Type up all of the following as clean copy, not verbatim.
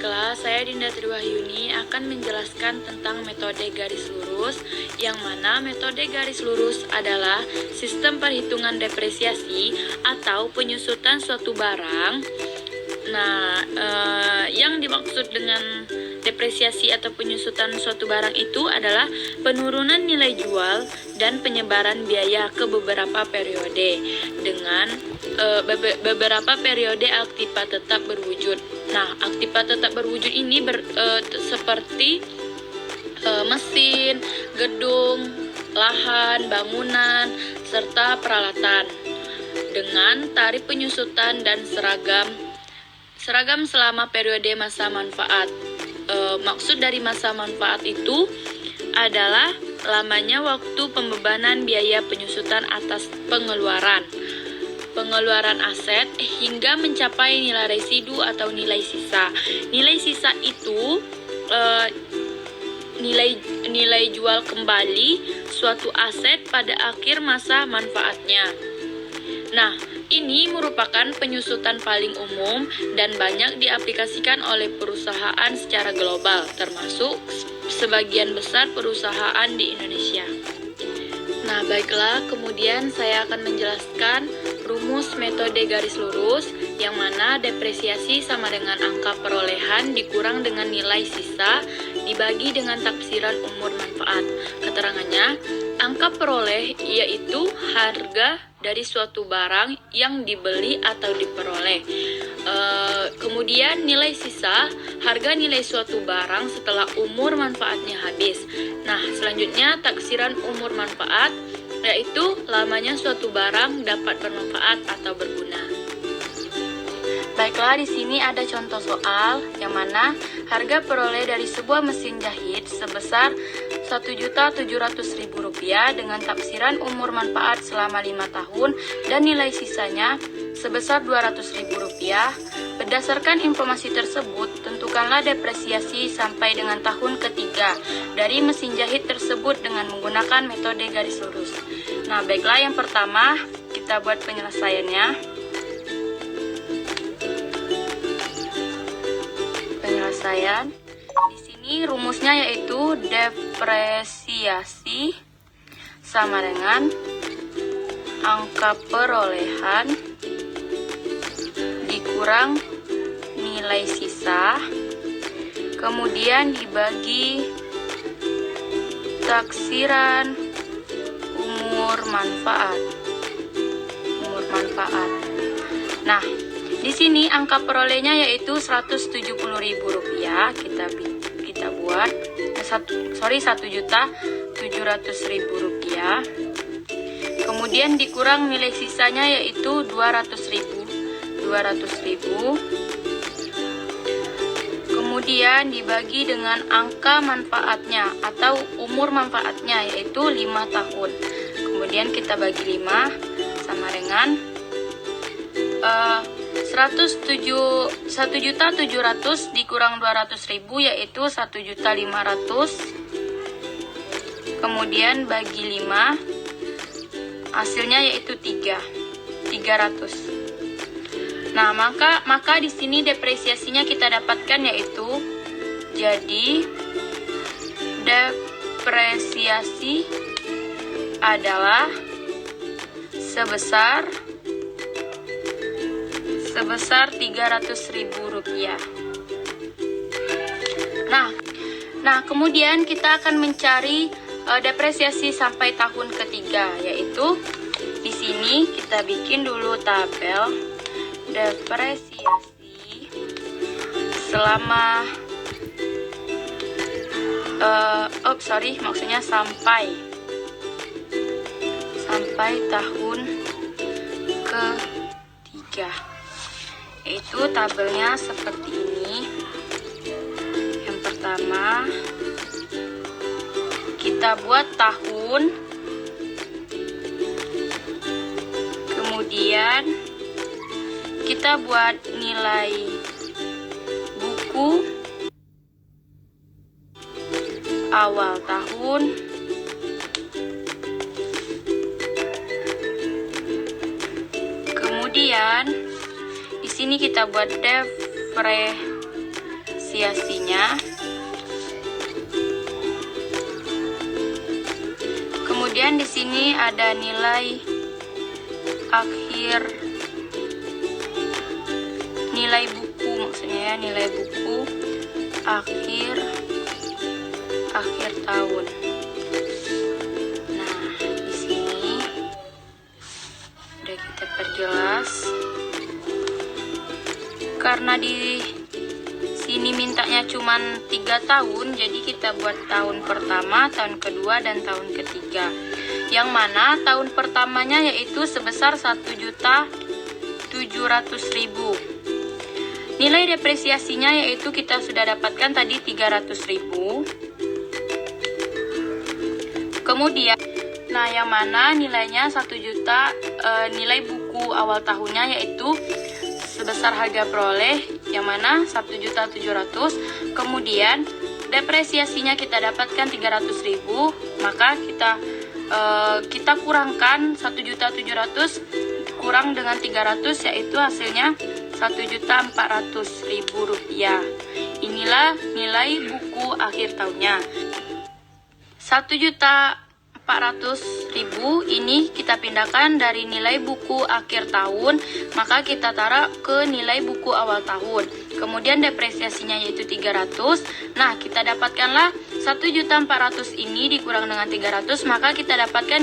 Baiklah, saya Dinda Triwahyuni akan menjelaskan tentang metode garis lurus, yang mana metode garis lurus adalah sistem perhitungan depresiasi atau penyusutan suatu barang. Nah, yang dimaksud dengan depresiasi atau penyusutan suatu barang itu adalah penurunan nilai jual dan penyebaran biaya ke beberapa periode dengan beberapa periode aktiva tetap berwujud. Nah, aktiva tetap berwujud ini seperti mesin, gedung, lahan, bangunan, serta peralatan dengan tarif penyusutan dan seragam selama periode masa manfaat. Maksud dari masa manfaat itu adalah lamanya waktu pembebanan biaya penyusutan atas pengeluaran aset hingga mencapai nilai residu atau nilai sisa. Nilai sisa itu nilai jual kembali suatu aset pada akhir masa manfaatnya. Nah, ini merupakan penyusutan paling umum dan banyak diaplikasikan oleh perusahaan secara global, termasuk sebagian besar perusahaan di Indonesia. Nah, baiklah, kemudian saya akan menjelaskan rumus metode garis lurus, yang mana depresiasi sama dengan angka perolehan dikurang dengan nilai sisa dibagi dengan taksiran umur manfaat. Keterangannya, angka peroleh yaitu harga dari suatu barang yang dibeli atau diperoleh. Kemudian nilai sisa, harga nilai suatu barang setelah umur manfaatnya habis. Nah, selanjutnya taksiran umur manfaat, yaitu lamanya suatu barang dapat bermanfaat atau berguna. Baiklah, di sini ada contoh soal yang mana harga peroleh dari sebuah mesin jahit sebesar Rp1.700.000 dengan taksiran umur manfaat selama 5 tahun dan nilai sisanya sebesar Rp200.000. Berdasarkan informasi tersebut, tentukanlah depresiasi sampai dengan tahun ketiga dari mesin jahit tersebut dengan menggunakan metode garis lurus. Nah, baiklah, yang pertama kita buat penyelesaiannya. Di sini rumusnya yaitu depresiasi sama dengan angka perolehan dikurang nilai sisa, kemudian dibagi taksiran umur manfaat. Nah, di sini angka perolehnya yaitu Rp170.000. Kita buat Rp1.700.000. Kemudian dikurang nilai sisanya yaitu Rp200.000. Kemudian dibagi dengan angka manfaatnya atau umur manfaatnya yaitu 5 tahun. Kemudian kita bagi 5 sama dengan 1.700.000 dikurang 200.000 yaitu 1.500.000. Kemudian bagi 5 hasilnya yaitu 300. Nah, maka di sini depresiasinya kita dapatkan yaitu jadi depresiasi adalah sebesar Rp300.000. Nah, kemudian kita akan mencari depresiasi sampai tahun ketiga, yaitu di sini kita bikin dulu tabel depresiasi selama sampai tahun ketiga. Yaitu tabelnya seperti ini. Yang pertama kita buat tahun, kemudian kita buat nilai buku awal tahun, kemudian di sini kita buat depresiasi depresiasinya. Kemudian di sini ada nilai akhir, nilai buku maksudnya ya, nilai buku akhir tahun. Nah, di sini udah kita perjelas. Karena di sini mintanya cuman 3 tahun, jadi kita buat tahun pertama, tahun kedua, dan tahun ketiga. Yang mana tahun pertamanya yaitu sebesar 1.700.000. Nilai depresiasinya yaitu kita sudah dapatkan tadi 300.000. Kemudian, nah yang mana nilainya 1 juta, nilai buku awal tahunnya yaitu sebesar harga peroleh yang mana 1.700.000. Kemudian depresiasinya kita dapatkan 300.000, maka kita kurangkan 1.700.000 kurang dengan 300 yaitu hasilnya 1.400.000 rupiah. Inilah nilai buku akhir tahunnya. 1.400.000 ini kita pindahkan dari nilai buku akhir tahun, maka kita taruh ke nilai buku awal tahun. Kemudian depresiasinya yaitu 300. Nah, kita dapatkanlah 1.400.000 ini dikurang dengan 300, maka kita dapatkan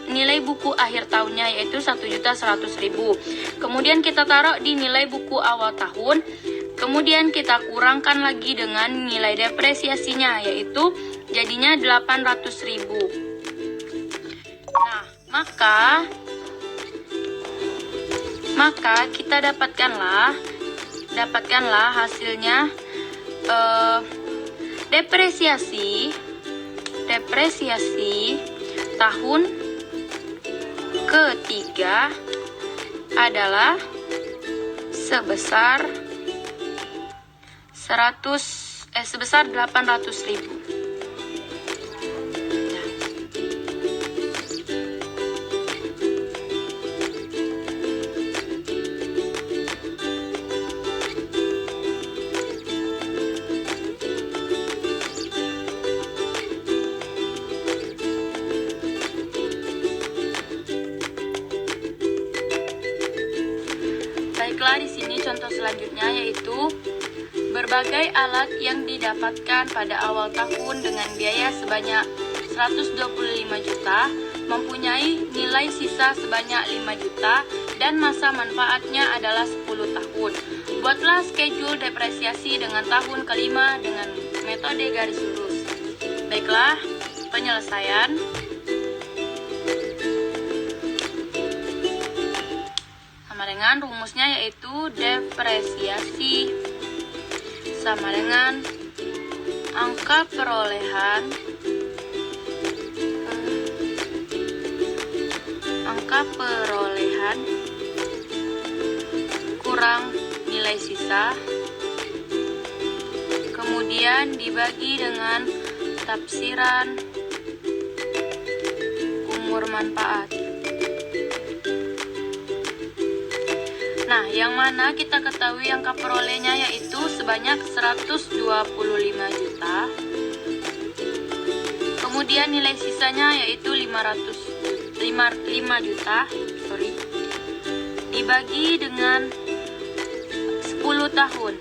nilai buku akhir tahunnya yaitu 1.100.000. Kemudian kita taruh di nilai buku awal tahun. Kemudian kita kurangkan lagi dengan nilai depresiasinya yaitu jadinya 800.000. Nah, maka kita dapatkanlah hasilnya depresiasi tahun ketiga adalah sebesar 800.000. Baiklah, di sini contoh selanjutnya yaitu berbagai alat yang didapatkan pada awal tahun dengan biaya sebanyak 125 juta mempunyai nilai sisa sebanyak 5 juta dan masa manfaatnya adalah 10 tahun. Buatlah schedule depresiasi dengan tahun kelima dengan metode garis lurus. Baiklah, penyelesaian. Sama dengan rumusnya yaitu depresiasi sama dengan angka perolehan kurang nilai sisa, kemudian dibagi dengan tafsiran umur manfaat. Nah, yang mana kita ketahui angka perolehnya yaitu sebanyak 125 juta. Kemudian nilai sisanya yaitu 5 juta, dibagi dengan 10 tahun.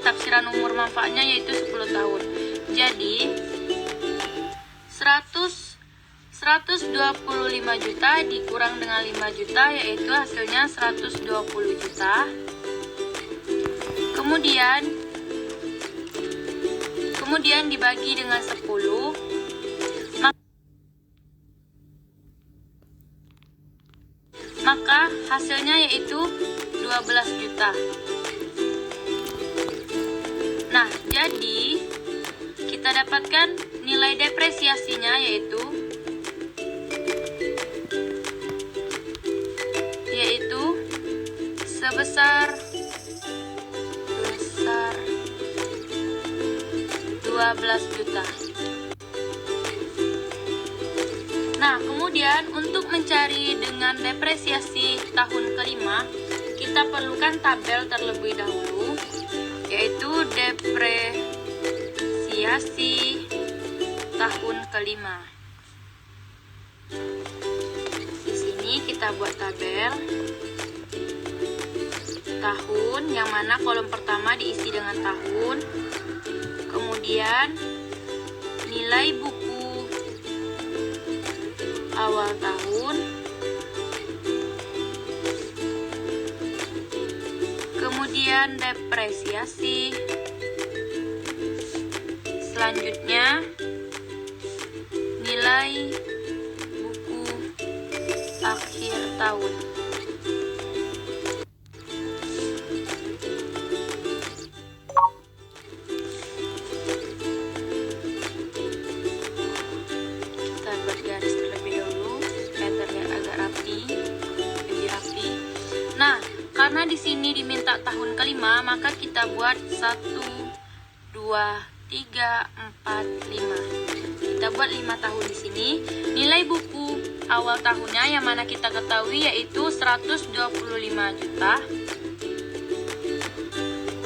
Tafsiran umur manfaatnya yaitu 10 tahun. Jadi 125 juta dikurang dengan 5 juta yaitu hasilnya 120 juta. Kemudian dibagi dengan 10, maka hasilnya yaitu 12 juta. Nah, jadi kita dapatkan nilai depresiasinya yaitu sebesar 12 juta. Nah, kemudian untuk mencari dengan depresiasi tahun kelima, kita perlukan tabel terlebih dahulu, depresiasi tahun kelima. Di sini kita buat tabel tahun, yang mana kolom pertama diisi dengan tahun, kemudian nilai buku awal tahun, kemudian depresiasi, selanjutnya nilai buku akhir tahun. Kita buat garis terlebih dahulu supaya terlihat agak rapi, lebih rapi. Nah, karena di sini diminta tahun kelima, maka kita buat 1, 2, 3, 4, 5. Kita buat 5 tahun di sini. Nilai buku awal tahunnya yang mana kita ketahui yaitu 125 juta.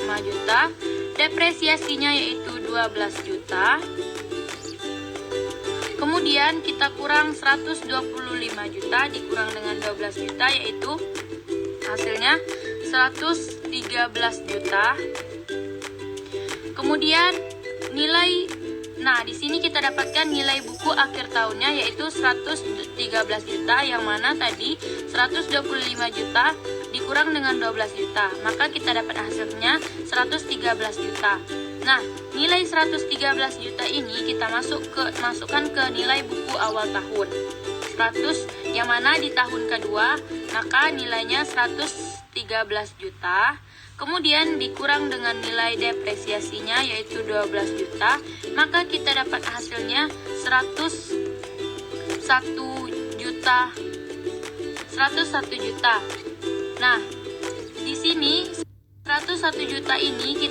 5 juta. Depresiasinya yaitu 12 juta. Kemudian kita kurang 125 juta dikurang dengan 12 juta yaitu hasilnya 113 juta. Kemudian di sini kita dapatkan nilai buku akhir tahunnya yaitu 113 juta, yang mana tadi 125 juta dikurang dengan 12 juta, maka kita dapat hasilnya 113 juta. Nah, nilai 113 juta ini kita masukkan ke nilai buku awal tahun 100, yang mana di tahun kedua, maka nilainya 113 juta. Kemudian dikurang dengan nilai depresiasinya yaitu 12 juta, maka kita dapat hasilnya 101 juta. Nah, di sini 101 juta ini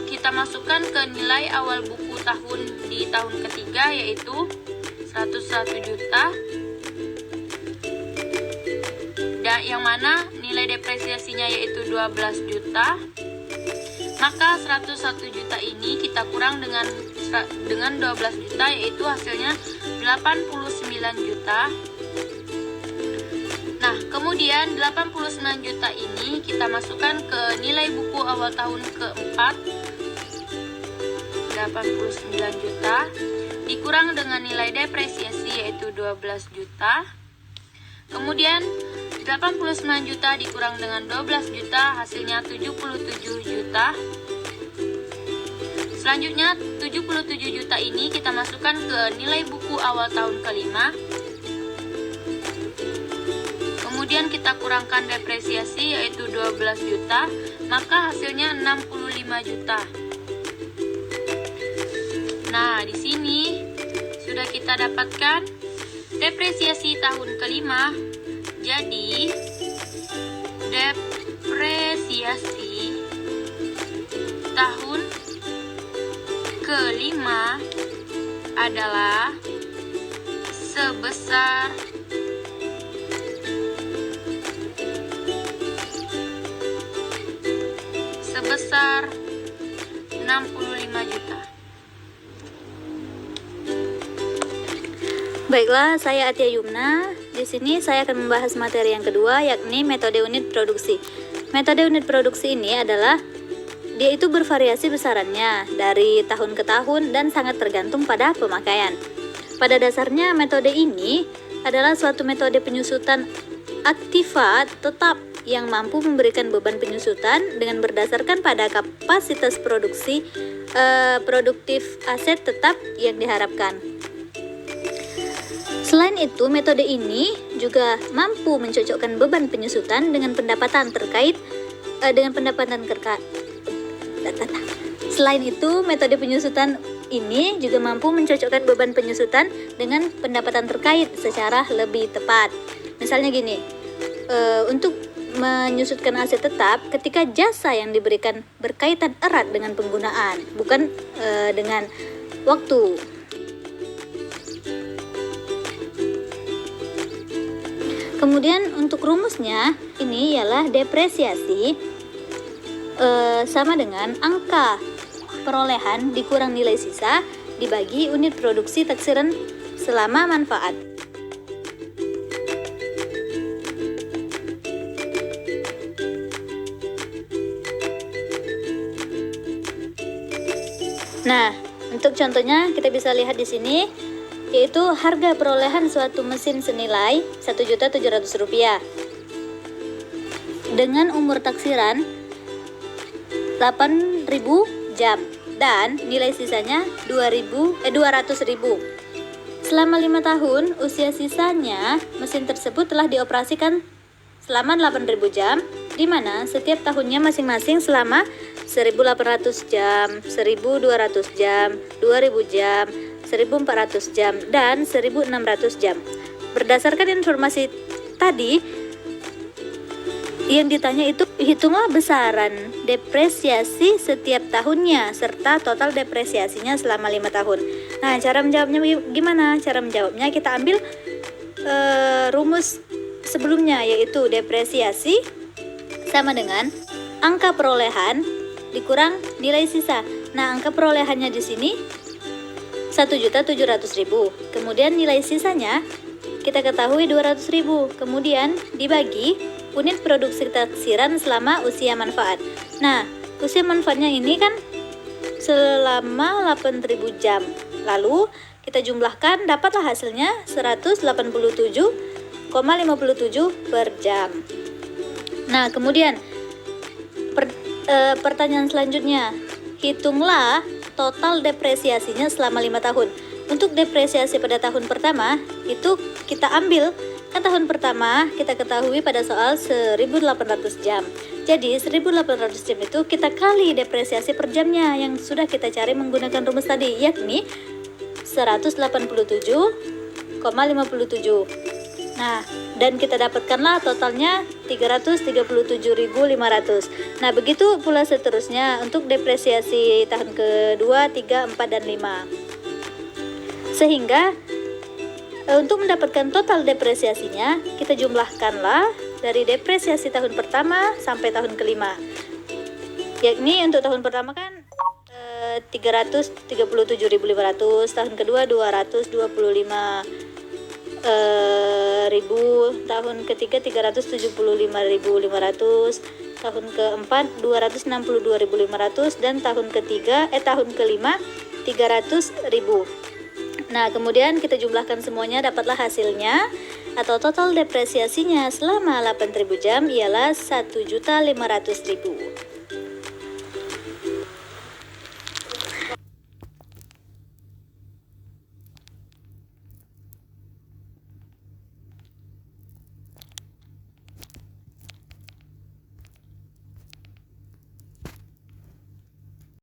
kita masukkan ke nilai awal buku tahun di tahun ketiga yaitu 101 juta. Dan yang mana nilai depresiasinya yaitu 12 juta. Maka 101 juta ini kita kurang dengan 12 juta yaitu hasilnya 89 juta. Nah, kemudian 89 juta ini kita masukkan ke nilai buku awal tahun keempat 89 juta dikurang dengan nilai depresiasi yaitu 12 juta. Kemudian 89 juta dikurang dengan 12 juta hasilnya 77 juta. Selanjutnya 77 juta ini kita masukkan ke nilai buku awal tahun kelima. Kemudian kita kurangkan depresiasi yaitu 12 juta, maka hasilnya 65 juta. Nah, di sini sudah kita dapatkan depresiasi tahun kelima. Jadi, depresiasi tahun kelima adalah sebesar 65 juta. Baiklah, saya Atia Yumna. Di sini saya akan membahas materi yang kedua, yakni metode unit produksi. Metode unit produksi ini adalah dia itu bervariasi besarannya dari tahun ke tahun dan sangat tergantung pada pemakaian. Pada dasarnya metode ini adalah suatu metode penyusutan aktiva tetap yang mampu memberikan beban penyusutan dengan berdasarkan pada kapasitas produktif aset tetap yang diharapkan. Selain itu, metode ini juga mampu mencocokkan beban penyusutan dengan pendapatan terkait Selain itu, metode penyusutan ini juga mampu mencocokkan beban penyusutan dengan pendapatan terkait secara lebih tepat. Misalnya gini, untuk menyusutkan aset tetap ketika jasa yang diberikan berkaitan erat dengan penggunaan, bukan dengan waktu. Kemudian untuk rumusnya ini ialah depresiasi sama dengan angka perolehan dikurang nilai sisa dibagi unit produksi taksiran selama manfaat. Nah, untuk contohnya kita bisa lihat di sini, yaitu harga perolehan suatu mesin senilai Rp1.700.000 dengan umur taksiran 8.000 jam dan nilai sisanya 200.000. Selama 5 tahun, usia sisanya mesin tersebut telah dioperasikan selama 8.000 jam, di mana setiap tahunnya masing-masing selama 1.800 jam, 1.200 jam, 2.000 jam, 1.400 jam, dan 1.600 jam. Berdasarkan informasi tadi, yang ditanya itu hitunglah besaran depresiasi setiap tahunnya serta total depresiasinya selama 5 tahun. Nah, cara menjawabnya gimana? Cara menjawabnya kita ambil rumus sebelumnya, yaitu depresiasi sama dengan angka perolehan dikurang nilai sisa. Nah, angka perolehannya di sini 1.700.000. Kemudian nilai sisanya kita ketahui 200.000. Kemudian dibagi unit produksi taksiran selama usia manfaat. Nah, usia manfaatnya ini kan selama 8.000 jam. Lalu kita jumlahkan, dapatlah hasilnya 187,57 per jam. Nah, kemudian pertanyaan selanjutnya, hitunglah total depresiasinya selama 5 tahun. Untuk depresiasi pada tahun pertama, itu kita ambil, kan tahun pertama kita ketahui pada soal 1.800 jam. Jadi 1.800 jam itu kita kali depresiasi per jamnya yang sudah kita cari menggunakan rumus tadi, yakni 187,57. Nah, dan kita dapatkanlah totalnya 337.500. Nah, begitu pula seterusnya untuk depresiasi tahun kedua, 3, 4, dan 5. Sehingga untuk mendapatkan total depresiasinya, kita jumlahkanlah dari depresiasi tahun pertama sampai tahun kelima. Yakni untuk tahun pertama kan 337.500, tahun kedua 225.000, tahun ketiga 375.500, tahun keempat 262.500, dan tahun kelima 300.000. Nah, kemudian kita jumlahkan semuanya, dapatlah hasilnya atau total depresiasinya selama 8.000 jam ialah 1.500.000.